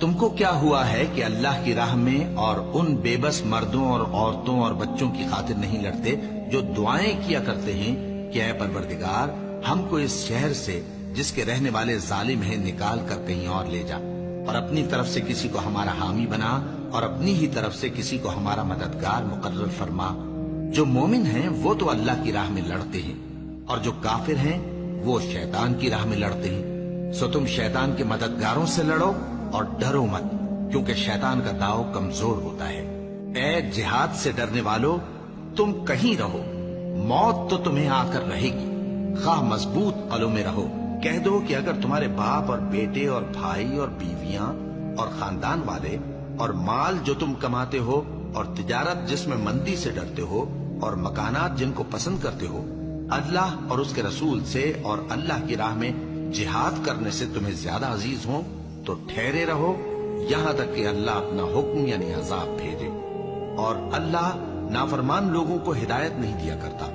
تم کو کیا ہوا ہے کہ اللہ کی راہ میں اور ان بے بس مردوں اور عورتوں اور بچوں کی خاطر نہیں لڑتے جو دعائیں کیا کرتے ہیں کہ اے پروردگار ہم کو اس شہر سے جس کے رہنے والے ظالم ہیں نکال کر کہیں اور لے جا، اور اپنی طرف سے کسی کو ہمارا حامی بنا اور اپنی ہی طرف سے کسی کو ہمارا مددگار مقرر فرما۔ جو مومن ہیں وہ تو اللہ کی راہ میں لڑتے ہیں، اور جو کافر ہیں وہ شیطان کی راہ میں لڑتے ہیں، سو تم شیطان کے مددگاروں سے لڑو اور ڈرو مت، کیونکہ شیطان کا داؤ کمزور ہوتا ہے۔ اے جہاد سے ڈرنے والو، تم کہیں رہو، موت تو تمہیں آ کر رہے گی، خواہ مضبوط قلعوں میں رہو۔ کہہ دو کہ اگر تمہارے باپ اور بیٹے اور بھائی اور بیویاں اور خاندان والے اور مال جو تم کماتے ہو اور تجارت جس میں مندی سے ڈرتے ہو اور مکانات جن کو پسند کرتے ہو اللہ اور اس کے رسول سے اور اللہ کی راہ میں جہاد کرنے سے تمہیں زیادہ عزیز ہوں تو ٹھہرے رہو یہاں تک کہ اللہ اپنا حکم یعنی عذاب بھیجے، اور اللہ نافرمان لوگوں کو ہدایت نہیں دیا کرتا۔